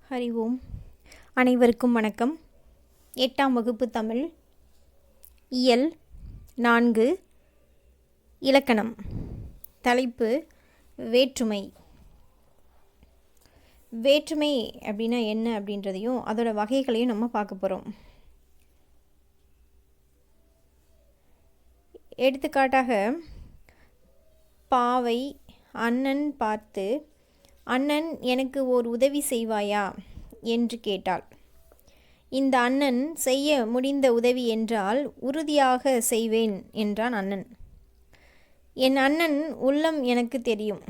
ஹரி ஓம். அனைவருக்கும் வணக்கம். 8ஆம் வகுப்பு தமிழ் இயல் 4 இலக்கணம். தலைப்பு வேற்றுமை. வேற்றுமை அப்படின்னா என்ன அப்படின்றதையும் அதோட வகைகளையும் நம்ம பார்க்க போகிறோம். எடுத்துக்காட்டாக, பாவை அண்ணன் பார்த்து, அண்ணன் எனக்கு ஓர் உதவி செய்வாயா என்று கேட்டாள். இந்த அண்ணன் செய்ய முடிந்த உதவி என்றால் உறுதியாக செய்வேன் என்றான் அண்ணன். என் அண்ணன் உள்ளம் எனக்கு தெரியும்.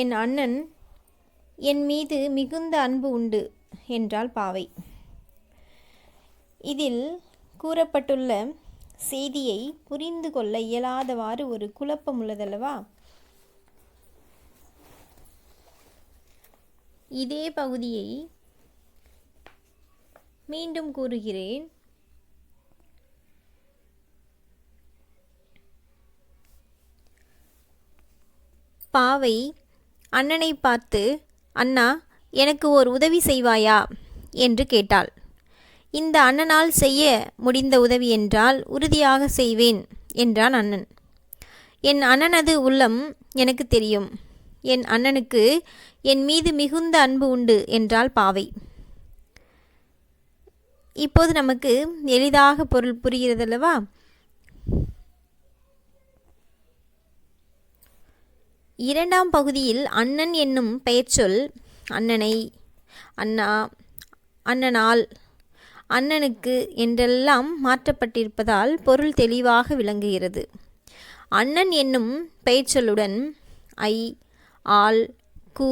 என் அண்ணன் என் மீது மிகுந்த அன்பு உண்டு என்றாள் பாவை. இதில் கூறப்பட்டுள்ள செய்தியை புரிந்து கொள்ள இயலாதவாறு ஒரு குழப்பம் உள்ளதல்லவா? இதே பகுதியை மீண்டும் கூறுகிறேன். பாவை அண்ணனை பார்த்து, அண்ணா, எனக்கு ஓர் உதவி செய்வாயா என்று கேட்டாள். இந்த அண்ணனால் செய்ய முடிந்த உதவி என்றால் உறுதியாக செய்வேன் என்றான் அண்ணன். என் அண்ணனது உள்ளம் எனக்கு தெரியும். என் அண்ணனுக்கு என் மீது மிகுந்த அன்பு உண்டு என்றாள் பாவை. இப்போது நமக்கு எளிதாக பொருள் புரிகிறதல்லவா? இரண்டாம் பகுதியில் அண்ணன் என்னும் பெயர்ச்சொல் அண்ணனை, அண்ணா, அண்ணனால், அண்ணனுக்கு என்றெல்லாம் மாற்றப்பட்டிருப்பதால் பொருள் தெளிவாக விளங்குகிறது. அண்ணன் என்னும் பெயர்ச்சொல்லுடன் ஐ, ஆல், கு,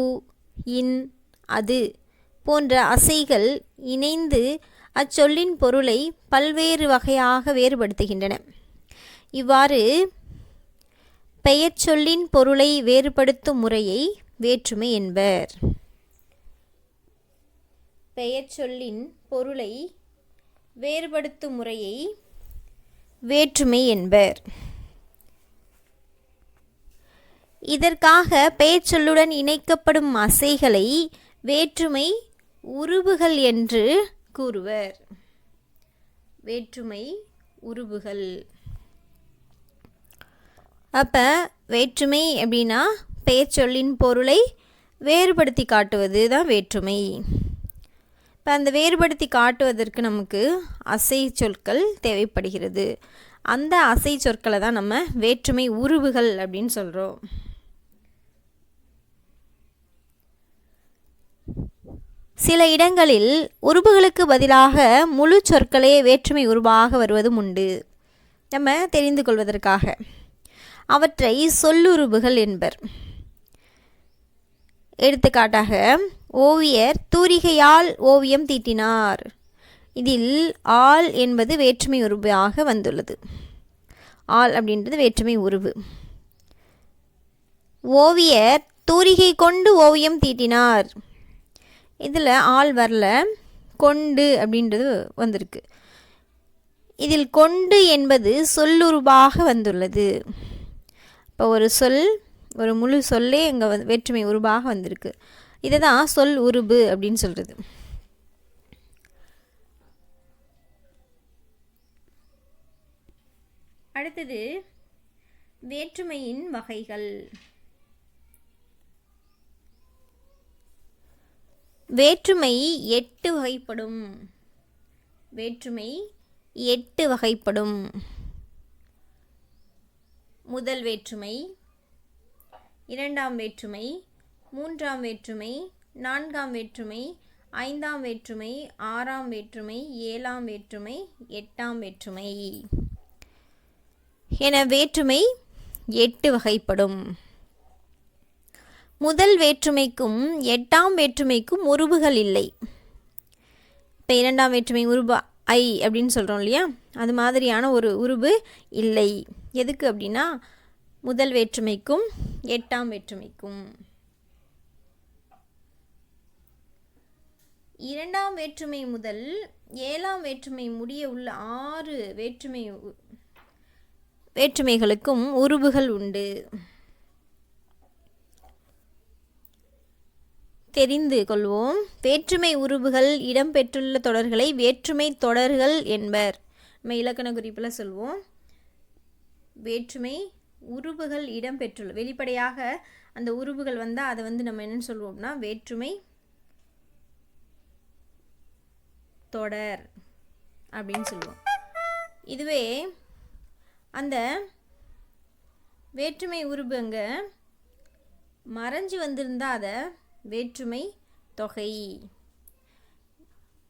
இன், அது போன்ற அசைகள் இணைந்து அச்சொல்லின் பொருளை பல்வேறு வகையாக வேறுபடுத்துகின்றன. இவ்வாறு பெயர்ச்சொல்லின் பொருளை வேறுபடுத்தும் முறையை வேற்றுமை என்பர். பெயர்ச்சொல்லின் பொருளை வேறுபடுத்தும் முறையை வேற்றுமை என்பர். இதற்காக பெயர்ச்சொல்லுடன் இணைக்கப்படும் அசைகளை வேற்றுமை உருபுகள் என்று கூறுவர். வேற்றுமை உருபுகள். அப்போ வேற்றுமை அப்படின்னா பெயர்ச்சொல்லின் பொருளை வேறுபடுத்தி காட்டுவது தான் வேற்றுமை. இப்போ அந்த வேறுபடுத்தி காட்டுவதற்கு நமக்கு அசை சொற்கள் தேவைப்படுகிறது. அந்த அசை சொற்களை தான் நம்ம வேற்றுமை உருபுகள் அப்படின்னு சொல்கிறோம். சில இடங்களில் உருபுகளுக்கு பதிலாக முழு சொற்களே வேற்றுமை உருபாக வருவதும் உண்டு. நம்ம தெரிந்து கொள்வதற்காக அவற்றை சொல்லுருபுகள் என்பர். எடுத்துக்காட்டாக, ஓவியர் தூரிகையால் ஓவியம் தீட்டினார். இதில் ஆல் என்பது வேற்றுமை உருபாக வந்துள்ளது. ஆல் அப்படின்றது வேற்றுமை உருபு. ஓவியர் தூரிகை கொண்டு ஓவியம் தீட்டினார். இதில் ஆள் வரல, கொண்டு அப்படின்றது வந்திருக்கு. இதில் கொண்டு என்பது சொல்லுருபாக வந்துள்ளது. இப்போ ஒரு சொல், ஒரு முழு சொல்லே இங்கே வேற்றுமை உருபாக வந்திருக்கு. இதை தான் சொல் உருபு அப்படின்னு சொல்கிறது. அடுத்தது வேற்றுமையின் வகைகள். வேற்றுமை 8 வகைப்படும். வேற்றுமை 8 வகைப்படும். முதல் வேற்றுமை, இரண்டாம் வேற்றுமை, மூன்றாம் வேற்றுமை, நான்காம் வேற்றுமை, ஐந்தாம் வேற்றுமை, ஆறாம் வேற்றுமை, ஏழாம் வேற்றுமை, எட்டாம் வேற்றுமை என வேற்றுமை 8 வகைப்படும். முதல் வேற்றுமைக்கும் எட்டாம் வேற்றுமைக்கும் உருபுகள் இல்லை. இப்போ இரண்டாம் வேற்றுமை உருபு ஐ அப்படின்னு சொல்கிறோம் இல்லையா, அது மாதிரியான ஒரு உருபு இல்லை. எதுக்கு அப்படின்னா முதல் வேற்றுமைக்கும் எட்டாம் வேற்றுமைக்கும். இரண்டாம் வேற்றுமை முதல் ஏழாம் வேற்றுமை முடிய உள்ள 6 வேற்றுமைகளுக்கும் உருபுகள் உண்டு. தெரிந்து கொள்வோம். வேற்றுமை உருபுகள் இடம்பெற்றுள்ள தொடர்களை வேற்றுமை தொடர்கள் என்பர். நம்ம இலக்கண குறிப்பில் சொல்வோம். வேற்றுமை உருபுகள் இடம்பெற்றுள்ள, வெளிப்படையாக அந்த உருபுகள் வந்தால் அதை நம்ம என்னன்னு சொல்வோம்னா வேற்றுமை தொடர் அப்படின்னு சொல்லுவோம். இதுவே அந்த வேற்றுமை உருபு அங்கே மறைஞ்சு வந்திருந்தால் அதை வேற்றுமை தொகை.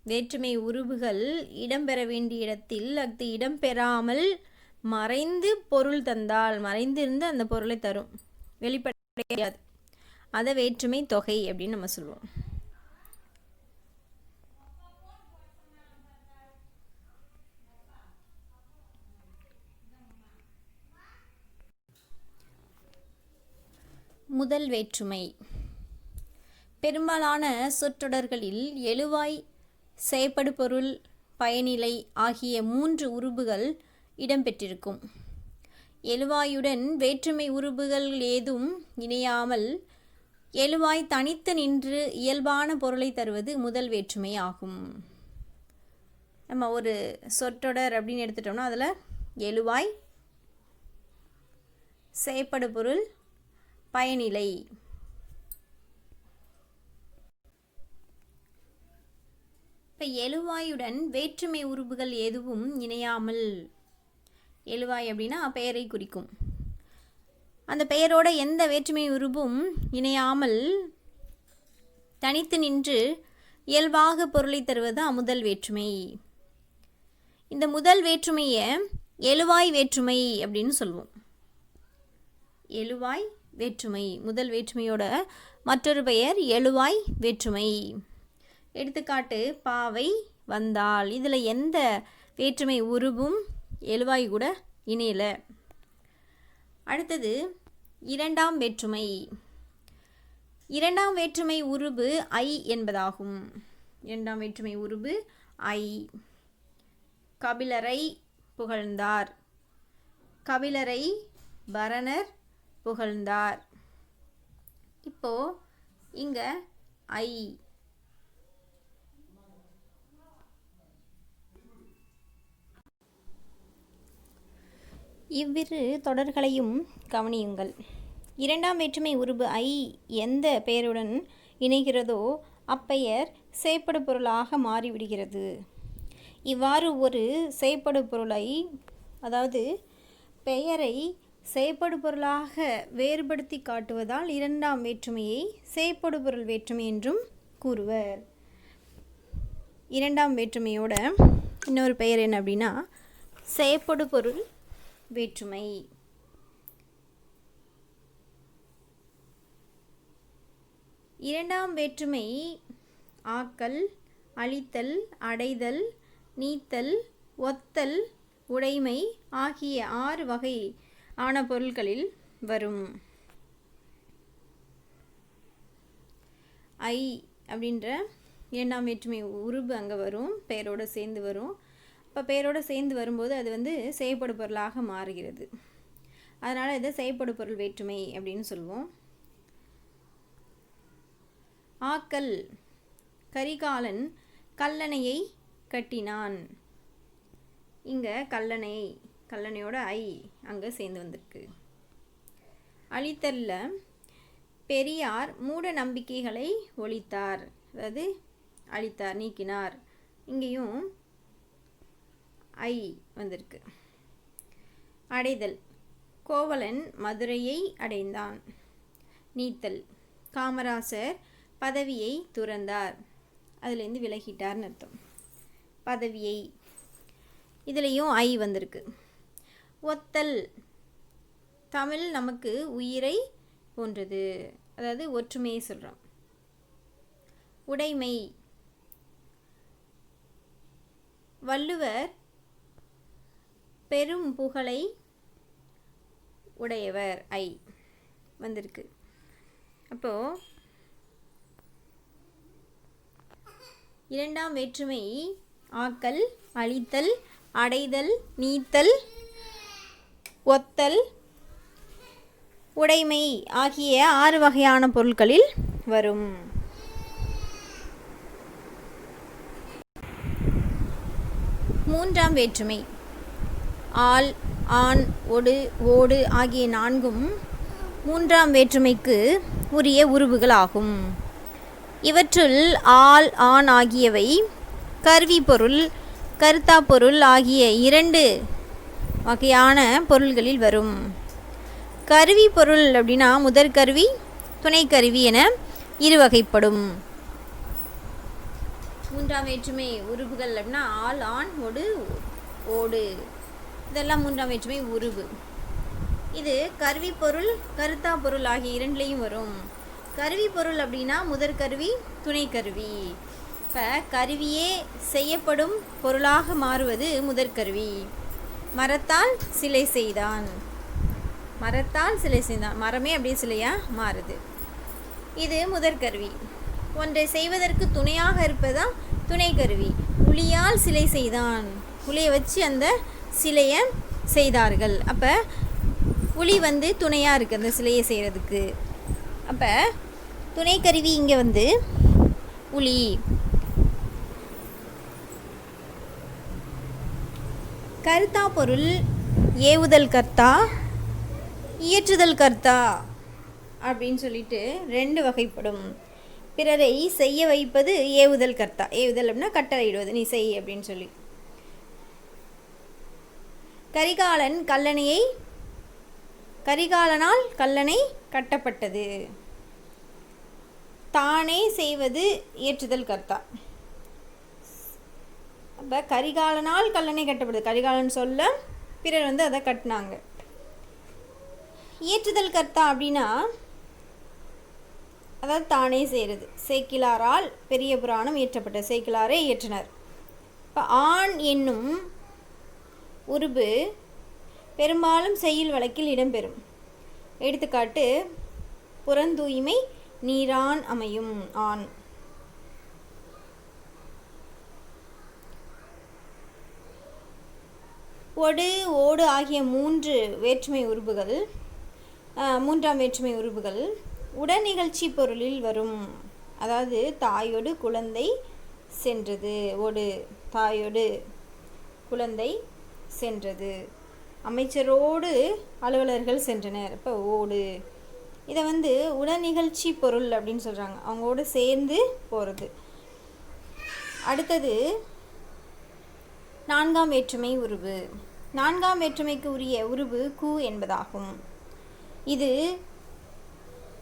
வேற்றுமை உருபுகள் இடம்பெற வேண்டிய இடத்தில் அது இடம்பெறாமல் மறைந்து பொருள் தந்தால், மறைந்திருந்து அந்த பொருளை தரும், வெளிப்படையாது, அதை வேற்றுமை தொகை அப்படின்னு நம்ம சொல்லுவோம். முதல் வேற்றுமை. பெரும்பாலான சொற்றொடர்களில் எழுவாய், செயப்படு பொருள், பயனிலை ஆகிய 3 உருபுகள் இடம்பெற்றிருக்கும். எழுவாயுடன் வேற்றுமை உருபுகள் ஏதும் இணையாமல் எழுவாய் தனித்து நின்று இயல்பான பொருளை தருவது முதல் வேற்றுமை ஆகும். நம்ம ஒரு சொற்றொடர் அப்படின்னு எடுத்துட்டோம்னா அதில் எழுவாய், செயப்படு பொருள், பயனிலை, இப்போ எழுவாயுடன் வேற்றுமை உருபுகள் எதுவும் இணையாமல், எழுவாய் அப்படின்னா பெயரை குறிக்கும், அந்த பெயரோட எந்த வேற்றுமை உருபும் இணையாமல் தனித்து நின்று இயல்பாக பொருளை தருவது முதல் வேற்றுமை. இந்த முதல் வேற்றுமையை எழுவாய் வேற்றுமை அப்படின்னு சொல்லுவோம். எழுவாய் வேற்றுமை, முதல் வேற்றுமையோட மற்றொரு பெயர் எழுவாய் வேற்றுமை. எடுத்துக்காட்டு பாவை வந்தால், இதில் எந்த வேற்றுமை உருவும் எழுவாய் கூட இணையல. அடுத்தது இரண்டாம் வேற்றுமை. இரண்டாம் வேற்றுமை உருபு ஐ என்பதாகும். இரண்டாம் வேற்றுமை உருபு ஐ. கபிலரை புகழ்ந்தார், கபிலரை பரணர் புகழ்ந்தார். இப்போ இங்க ஐ இவ்விரு தொடர்களையும் கவனியுங்கள். இரண்டாம் வேற்றுமை உருபு ஐ எந்த பெயருடன் இணைகிறதோ அப்பெயர் செயப்படு பொருளாக மாறிவிடுகிறது. இவ்வாறு ஒரு செயப்படு பொருளை, அதாவது பெயரை செயப்படு பொருளாக வேறுபடுத்தி காட்டுவதால் இரண்டாம் வேற்றுமையை செயப்படு பொருள் வேற்றுமை என்றும் கூறுவர். இரண்டாம் வேற்றுமையோட இன்னொரு பெயர் என்ன அப்படின்னா செயப்படு பொருள் வேற்றுமை. இரண்டாம் வேற்றுமை ஆக்கல், அழித்தல், அடைதல், நீத்தல், ஒத்தல், உடைமை ஆகிய 6 வகை ஆன பொருட்களில் வரும். ஐ அப்படின்ற இரண்டாம் வேற்றுமை உருபு அங்கே வரும், பெயரோடு சேர்ந்து வரும். இப்போ பெயரோடு சேர்ந்து வரும்போது அது செயப்படு பொருளாக மாறுகிறது. அதனால் இதை செயப்படு பொருள் வேற்றுமை அப்படின்னு சொல்லுவோம். ஆக்கல், கரிகாலன் கல்லணையை கட்டினான். இங்கே கல்லணை, கல்லணையோட ஐ அங்கே சேர்ந்து வந்திருக்கு. அழித்தல்ல பெரியார் மூட நம்பிக்கைகளை ஒழித்தார், அதாவது அழித்தார், நீக்கினார். இங்கேயும் ஐ வந்திருக்கு. அடைதல், கோவலன் மதுரையை அடைந்தான். நீத்தல், காமராசர் பதவியை துறந்தார், அதுலேருந்து விலகிட்டார்னு அர்த்தம். பதவியை, இதுலேயும் ஐ வந்திருக்கு. ஒத்தல், தமிழ் நமக்கு உயிரை போன்றது, அதாவது ஒற்றுமையை சொல்கிறோம். உடைமை, வள்ளுவர் பெரும் புகழை உடையவர், ஐ வந்திருக்கு. அப்போது இரண்டாம் வேற்றுமை ஆக்கல், அழித்தல், அடைதல், நீத்தல், ஒத்தல், உடைமை ஆகிய 6 வகையான பொருட்களில் வரும். மூன்றாம் வேற்றுமை. ஆல், ஆன், ஒடு, ஓடு ஆகிய நான்கும் மூன்றாம் வேற்றுமைக்கு உரிய உருபுகள் ஆகும். இவற்றுள் ஆல், ஆன் ஆகியவை கருவி பொருள், கருத்தா பொருள் ஆகிய 2 வகையான பொருள்களில் வரும். கருவி பொருள் அப்படின்னா முதற்கருவி, துணைக்கருவி என 2 வகைப்படும். மூன்றாம் வேற்றுமை உருபுகள் அப்படின்னா ஆல், ஆன், ஒடு, ஓடு இதெல்லாம் மூன்றாம் வேற்றுமை உருபு. இது கருவி பொருள், கருத்தா பொருள் ஆகிய 2லையும் வரும். கருவி பொருள் அப்படின்னா முதற்கருவி, துணைக்கருவி. இப்போ கருவியே செய்யப்படும் பொருளாக மாறுவது முதற்கருவி. மரத்தால் சிலை செய்தான், மரத்தால் சிலை செய்தான், மரமே அப்படியே சிலையாக மாறுது. இது முதற்கருவி. ஒன்றை செய்வதற்கு துணையாக இருப்பதான் துணைக்கருவி. உளியால் சிலை செய்தான், உளியை வச்சு அந்த சிலையை செய்தார்கள். அப்போ உளி துணையாக இருக்குது அந்த சிலையை செய்கிறதுக்கு. அப்போ துணைக்கருவி இங்கே உளி. கர்த்தா பொருள் ஏவுதல் கர்த்தா, இயற்றுதல் கர்த்தா அப்படின்னு சொல்லிட்டு 2 வகைப்படும். பிறரை செய்ய வைப்பது ஏவுதல் கர்த்தா. ஏவுதல் அப்படின்னா கட்டளையிடுவது, நீ செய் அப்படின்னு சொல்லி. கரிகாலனால் கல்லணை கட்டப்பட்டது. தானே செய்வது இயற்றுதல் கர்த்தா. அப்போ கரிகாலனால் கல்லணை கட்டப்படுது, கரிகாலன் சொல்ல பிறர் அதை கட்டினாங்க. இயற்றுதல் கர்த்தா அப்படின்னா அதாவது தானே செய்கிறது. சேக்கிலாரால் பெரிய புராணம் இயற்றப்பட்ட, சேக்கிலாரே இயற்றினர். இப்போ ஆண் என்னும் உருபு பெரும்பாலும் செய்யுள் வழக்கில் இடம்பெறும். எடுத்துக்காட்டு புறந்தூய்மை நீரான் அமையும் ஆண். ஒடு, ஓடு ஆகிய 3 வேற்றுமை உருபுகள், 3ஆம் வேற்றுமை உருபுகள் உடனிகழ்ச்சி பொருளில் வரும். அதாவது தாயோடு குழந்தை சென்றது, ஒடு தாயோடு குழந்தை சென்றது, அமைச்சரோடு அலுவலர்கள் சென்றனர். இப்போ ஓடு. இதை உடனிகழ்ச்சி பொருள் அப்படின்னு சொல்கிறாங்க, அவங்களோட சேர்ந்து போகிறது. அடுத்தது 4ஆம் வேற்றுமை உருபு. 4ஆம் வேற்றுமைக்கு உரிய உருபு கு என்பதாகும். இது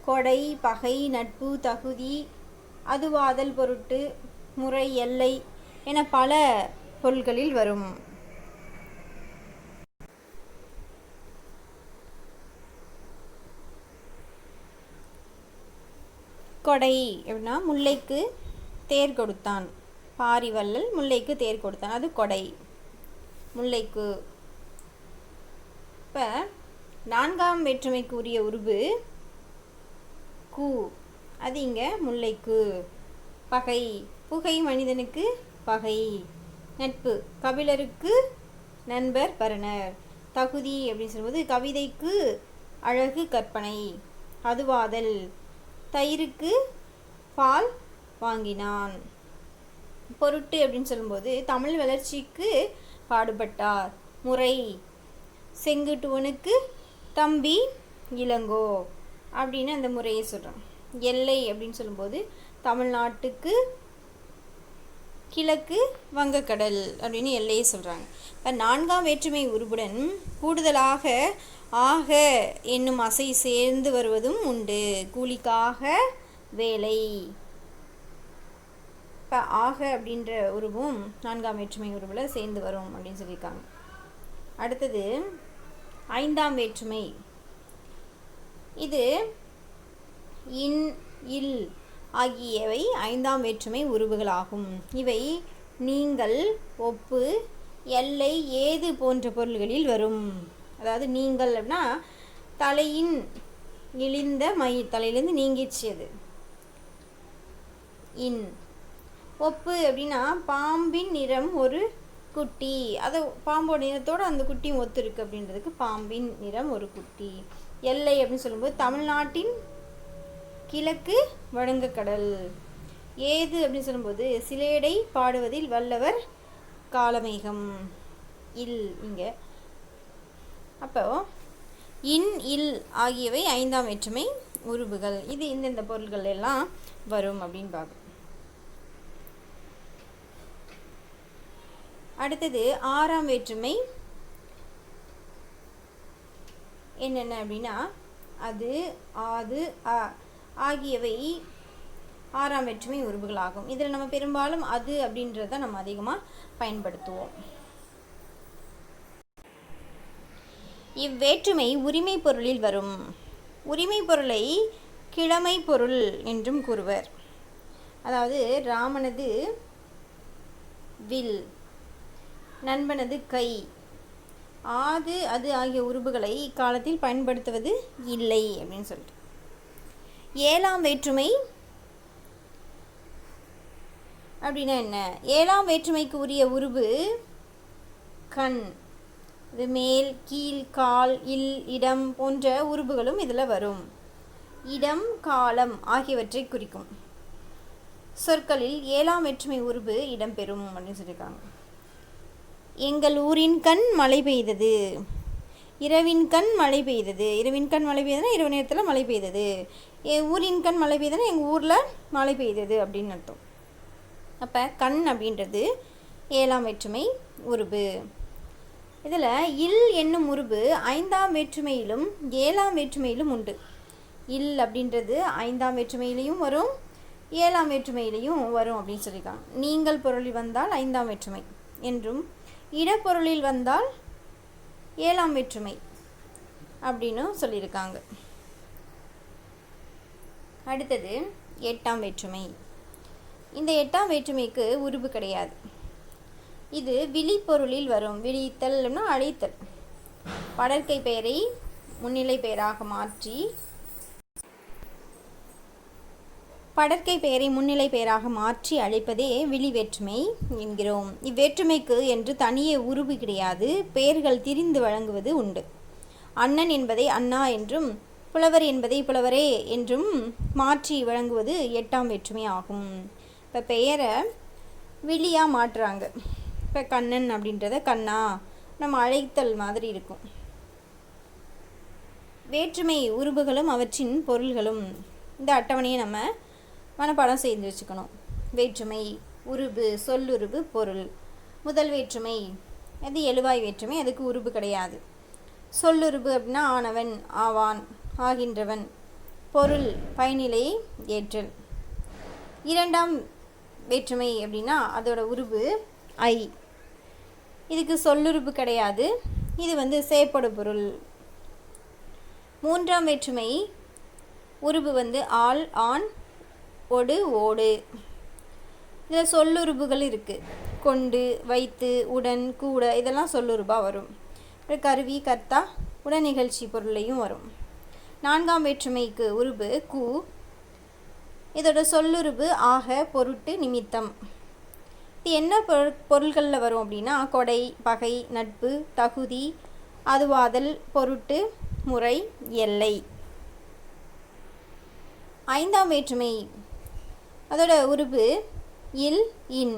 கொடை, பகை, நட்பு, தகுதி, அதுவாதல், பொருட்டு, முறை, எல்லை என பல பொருள்களில் வரும். கொடை அப்படின்னா முல்லைக்கு தேர் கொடுத்தான், பாரிவள்ளல் முல்லைக்கு தேர் கொடுத்தான், அது கொடை, முல்லைக்கு. இப்போ 4ஆம் வேற்றுமைக்கு உரிய உருபு கு, அது இங்கே முல்லைக்கு. பகை, புகை மனிதனுக்கு பகை, நட்பு கபிலருக்கு நண்பர் பரணர், தகுதி அப்படின்னு சொல்லும்போது கவிதைக்கு அழகு கற்பனை, அதுவாதல் தயிருக்கு பால் வாங்கினான், பொருட்டு அப்படின்னு சொல்லும்போது தமிழ் வளர்ச்சிக்கு பாடுபட்டார், முறை செங்குட்டுவனுக்கு தம்பி இளங்கோ அப்படின்னு அந்த முறையை சொல்கிறோம். எல்லை அப்படின்னு சொல்லும்போது தமிழ்நாட்டுக்கு கிழக்கு வங்கக்கடல் அப்படின்னு எல்லையை சொல்கிறாங்க. இப்போ 4ஆம் வேற்றுமை உருபுடன் கூடுதலாக ஆக என்னும் அசை சேர்ந்து வருவதும் உண்டு. கூலிக்காக வேலை. இப்போ ஆக அப்படின்ற உருவும் 4ஆம் வேற்றுமை உருவில் சேர்ந்து வரும் அப்படின்னு சொல்லியிருக்காங்க. அடுத்தது 5ஆம் வேற்றுமை. இது இன், இல் ஆகியவை 5ஆம் வேற்றுமை உருவுகளாகும். இவை நீங்கள், ஒப்பு, எல்லை, ஏது போன்ற பொருள்களில் வரும். அதாவது நீங்கள் அப்படின்னா தலையின் இழிந்த தலையிலேருந்து நீங்கிச்சது. இன். ஒப்பு அப்படின்னா பாம்பின் நிறம் ஒரு குட்டி, அது பாம்போட நிறத்தோடு அந்த குட்டியும் ஒத்து இருக்குது அப்படின்றதுக்கு பாம்பின் நிறம் ஒரு குட்டி. எல்லை அப்படின்னு சொல்லும்போது தமிழ்நாட்டின் கிழக்கு வடங்கக்கடல். ஏது அப்படின்னு சொல்லும்போது சிலேடை பாடுவதில் வல்லவர் காலமேகம் இல் இங்கே. அப்போ இன் இல் ஆகியவை ஐந்தாம் வேற்றுமை உருபுகள். இது இந்தந்த பொருள்கள் எல்லாம் வரும் அப்படின்னு பார்க்கும். அடுத்தது ஆறாம் வேற்றுமை என்னென்ன அப்படின்னா அது, ஆது, அ ஆகியவை ஆறாம் வேற்றுமை உருபுகள் ஆகும். இதில் நம்ம பெரும்பாலும் அது அப்படின்றத நம்ம அதிகமாக பயன்படுத்துவோம். இவ்வேற்றுமை உரிமை பொருளில் வரும். உரிமை பொருளை கிழமை பொருள் என்றும் கூறுவர். அதாவது ராமனது வில், நண்பனது கை, ஆது அது ஆகிய உருபுகளை இக்காலத்தில் பயன்படுத்துவது இல்லை அப்படின்னு சொல்லிட்டு. ஏழாம் வேற்றுமை அப்படின்னா என்ன? ஏழாம் வேற்றுமைக்கு உரிய உருபு கண். இது மேல், கீழ், கால், இல், இடம் போன்ற உருபுகளும் இதில் வரும். இடம், காலம் ஆகியவற்றை குறிக்கும் சொற்களில் ஏழாம் வேற்றுமை உருபு இடம்பெறும் அப்படின்னு சொல்லியிருக்காங்க. எங்கள் ஊரின் கண் மழை பெய்தது. இரவின் கண் மழை பெய்தது. இரவின் கண் மழை பெய்ததுன்னா இரவு நேரத்தில் மழை பெய்தது. ஊரின் கண் மழை பெய்ததுன்னா எங்கள் ஊரில் மழை பெய்தது அப்படின்னு அர்த்தம். அப்போ கண் அப்படின்றது ஏழாம் வேற்றுமை உருபு. இதில் இல் என்னும் உருபு ஐந்தாம் வேற்றுமையிலும் ஏழாம் வேற்றுமையிலும் உண்டு. இல் அப்படின்றது ஐந்தாம் வேற்றுமையிலையும் வரும், ஏழாம் வேற்றுமையிலையும் வரும் அப்படின்னு சொல்லியிருக்காங்க. நீங்கள் பொருளில் வந்தால் ஐந்தாம் வேற்றுமை என்றும், இடப்பொருளில் வந்தால் ஏழாம் வேற்றுமை அப்படின்னு சொல்லியிருக்காங்க. அடுத்தது எட்டாம் வேற்றுமை. இந்த எட்டாம் வேற்றுமைக்கு உருபு கிடையாது. இது விழிப்பொருளில் வரும். விழித்தல்னா அழைத்தல். படற்கை பெயரை முன்னிலை பெயராக மாற்றி அழைப்பதே விழி வேற்றுமை என்கிறோம். இவ்வேற்றுமைக்கு என்று தனியே உருபு கிடையாது. பெயர்கள் திரிந்து வழங்குவது உண்டு. அண்ணன் என்பதை அண்ணா என்றும், புலவர் என்பதை புலவரே என்றும் மாற்றி வழங்குவது எட்டாம் வேற்றுமை ஆகும். இப்போ பெயரை விழியாக மாற்றுறாங்க. இப்போ கண்ணன் அப்படின்றத கண்ணா நம்ம அழைத்தல் மாதிரி இருக்கும். வேற்றுமை உருபுகளும் அவற்றின் பொருள்களும் இந்த அட்டவணையை நம்ம மனப்பாடம் செய்து வச்சுக்கணும். வேற்றுமை உருபு, சொல்லுருபு, பொருள். முதல் வேற்றுமை அது எழுவாய் வேற்றுமை, அதுக்கு உருபு கிடையாது. சொல்லுருபு அப்படின்னா ஆனவன், ஆவான், ஆகின்றவன். பொருள் பயனிலை ஏற்றல். இரண்டாம் வேற்றுமை அப்படின்னா அதோட உருபு ஐ. இதுக்கு சொல்லுருபு கிடையாது. இது செயற்படு பொருள். மூன்றாம் வேற்றுமை உருபு ஆள், ஆண், ஒடு, ஓடு. இதில் சொல்லுருபுகள் இருக்குது. கொண்டு, வைத்து, உடன், கூட இதெல்லாம் சொல்லுருபாக வரும். கருவி, கர்த்தா, உடன் நிகழ்ச்சி பொருளையும் வரும். நான்காம் வேற்றுமைக்கு உருபு கு. இதோட சொல்லுருபு ஆக, பொருட்டு, நிமித்தம். இது என்ன பொருள்களில் வரும் அப்படின்னா கொடை, பகை, நட்பு, தகுதி, அதுவாதல், பொருட்டு, முறை, எல்லை. ஐந்தாம் வேற்றுமை அதோட உருபு இல், இன்.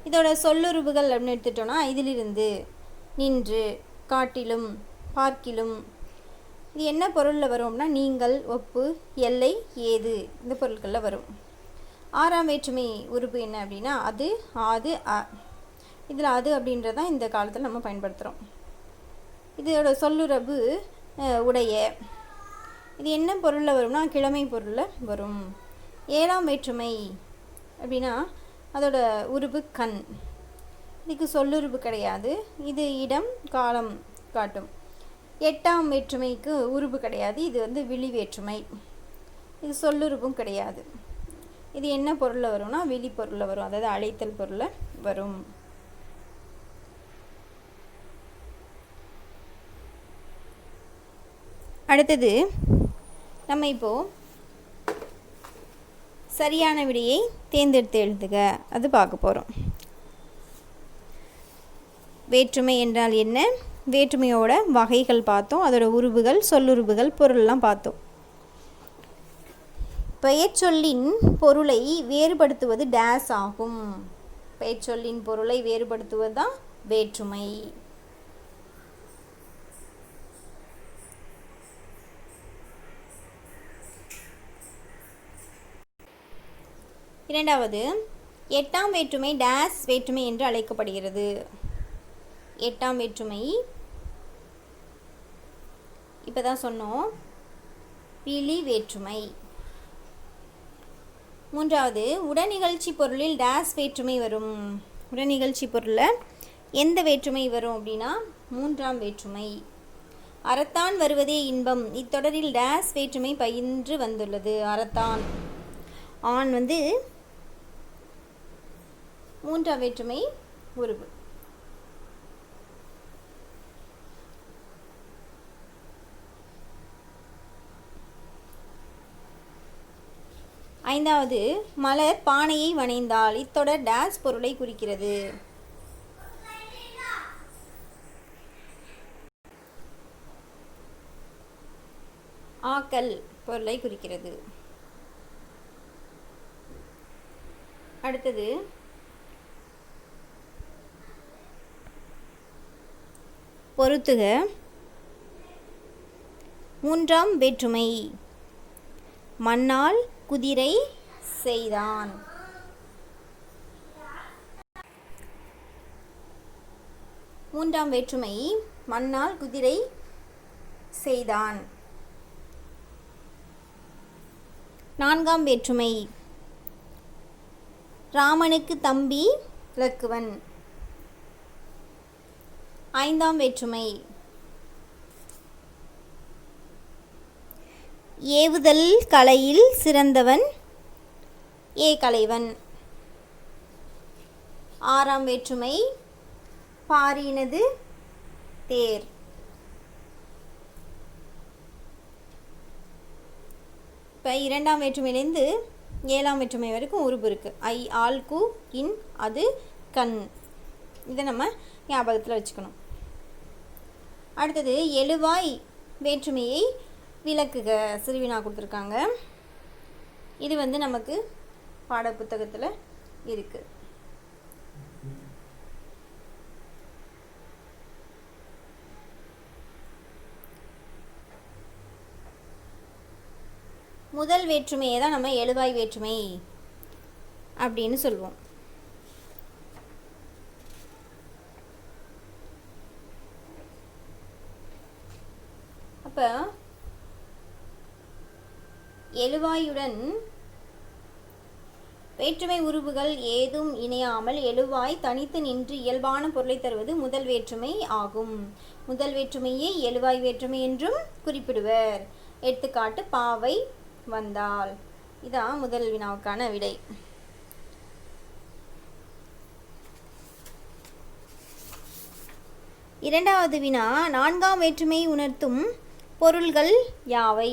இதோட சொல்லுருபுகள் அப்படின்னு எடுத்துட்டோன்னா இதிலிருந்து, நின்று, காட்டிலும், பார்க்கிலும். இது என்ன பொருளில் வரும் அப்படின்னா நீங்கள், ஒப்பு, எல்லை, ஏது இந்த பொருட்களில் வரும். ஆறாம் வேற்றுமை உருபு என்ன அப்படின்னா அது, ஆது, அ. இதில் அது அப்படின்றதான் இந்த காலத்தில் நம்ம பயன்படுத்துகிறோம். இதோட சொல்லுறவு உடைய. இது என்ன பொருளில் வரும்னா கிழமை பொருளில் வரும். ஏழாம் வேற்றுமை அப்படின்னா அதோட உருபு கண். இதுக்கு சொல்லுருபு கிடையாது. இது இடம், காலம் காட்டும். எட்டாம் வேற்றுமைக்கு உருபு கிடையாது. இது விழி வேற்றுமை. இது சொல்லுருபும் கிடையாது. இது என்ன பொருளில் வரும்னா விழி பொருளில் வரும், அதாவது அழைத்தல் பொருளில் வரும். அடுத்தது நம்ம இப்போது சரியான விடையை தேர்ந்தெடுத்து எழுதுக அது பார்க்க போகிறோம். வேற்றுமை என்றால் என்ன, வேற்றுமையோட வகைகள் பார்த்தோம், அதோட உருபுகள், சொல்லுருபுகள், பொருள்லாம் பார்த்தோம். பெயர் சொல்லின் பொருளை வேறுபடுத்துவது டேஸ் ஆகும். பெயர்ச்சொல்லின் பொருளை வேறுபடுத்துவதுதான் வேற்றுமை. இரண்டாவது, எட்டாம் வேற்றுமை டேஸ் வேற்றுமை என்று அழைக்கப்படுகிறது. எட்டாம் வேற்றுமை இப்போ தான் சொன்னோம், விழி வேற்றுமை. மூன்றாவது, உடனிகழ்ச்சி பொருளில் டேஸ் வேற்றுமை வரும். உடனிகழ்ச்சி பொருளில் எந்த வேற்றுமை வரும் அப்படின்னா மூன்றாம் வேற்றுமை. அறத்தான் வருவதே இன்பம் இத்தொடரில் டேஸ் வேற்றுமை பயின்று வந்துள்ளது. அறத்தான் ஆண் மூன்றாம் வேற்றுமை உருவு. ஐந்தாவது, மலர் பானையை வணைந்தாள் இத்தொடர் டேஸ் பொருளை குறிக்கிறது. ஆக்கல் பொருளை குறிக்கிறது. அடுத்தது, பொறுத்துக. மூன்றாம் வேற்றுமை மண்ணால் குதிரை செய்தான். மூன்றாம் வேற்றுமை மண்ணால் குதிரை செய்தான். நான்காம் வேற்றுமை ராமனுக்கு தம்பி இலக்குவன். ஐந்தாம் வேற்றுமை ஏவுதல் கலையில் சிறந்தவன் கலைவன். ஆறாம் வேற்றுமை பாரினது தேர். இப்போ இரண்டாம் வேற்றுமையிலேருந்து ஏழாம் வேற்றுமை வரைக்கும் உருபு இருக்குது. ஐ, ஆல், கு, இன், அது, கண். இதை நம்ம ஞாபகத்தில் வச்சுக்கணும். அடுத்தது, எழுவாய் வேற்றுமையை விளக்குக. சிறுவினா கொடுத்துருக்காங்க. இது நமக்கு பாடப்புத்தகத்தில் இருக்குது. முதல் வேற்றுமையை தான் நம்ம எழுவாய் வேற்றுமை அப்படின்னு சொல்லுவோம். அப்போ எழுவாயுடன் வேற்றுமை உருவுகள் ஏதும் இணையாமல் எழுவாய் தனித்து நின்று இயல்பான பொருளை தருவது முதல் வேற்றுமை ஆகும். முதல் வேற்றுமையை எழுவாய் வேற்றுமை என்றும் குறிப்பிடுவர். எடுத்துக்காட்டு, பாவை வந்தாள். இதான் முதல் வினாவுக்கான விடை. இரண்டாவது வினா, நான்காம் வேற்றுமை உணர்த்தும் பொருள்கள் யாவை?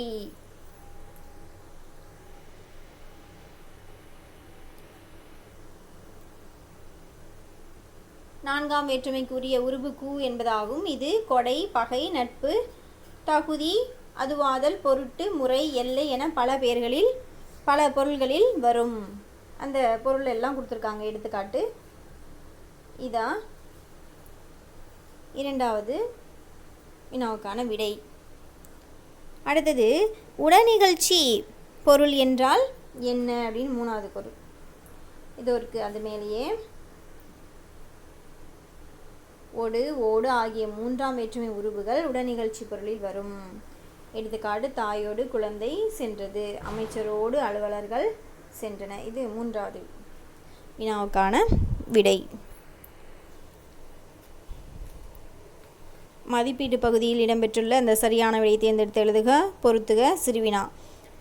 நான்காம் வேற்றுமைக்குரிய உருபு கு என்பதாகும். இது கொடை, பகை, நட்பு, தகுதி, அதுவாதல், பொருட்டு, முறை, எல்லை என பல பொருள்களில் வரும். அந்த பொருள் எல்லாம் கொடுத்துருக்காங்க. எடுத்துக்காட்டு. இதான் இரண்டாவது வினாவுக்கான விடை. அடுத்தது, உடனிகழ்ச்சி பொருள் என்றால் என்ன அப்படின்னு மூணாவது பொருள் இது இருக்கு. அது மேலேயே ஒடு, ஓடு ஆகிய மூன்றாம் வேற்றுமை உருவுகள் உடனிகழ்ச்சி பொருளில் வரும். எடுத்துக்காட்டு, தாயோடு குழந்தை சென்றது, அமைச்சரோடு அலுவலர்கள் சென்றன. இது மூன்றாவது வினாவுக்கான விடை. மதிப்பீட்டு பகுதியில் இடம்பெற்றுள்ள அந்த சரியான விடையை தேர்ந்தெடுத்து எழுதுக, பொறுத்துக, சிறுவினா.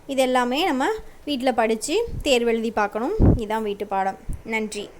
இதெல்லாமே நம்ம வீட்டில் படித்து தேர்வு எழுதி பார்க்கணும். இதுதான் வீட்டு பாடம். நன்றி.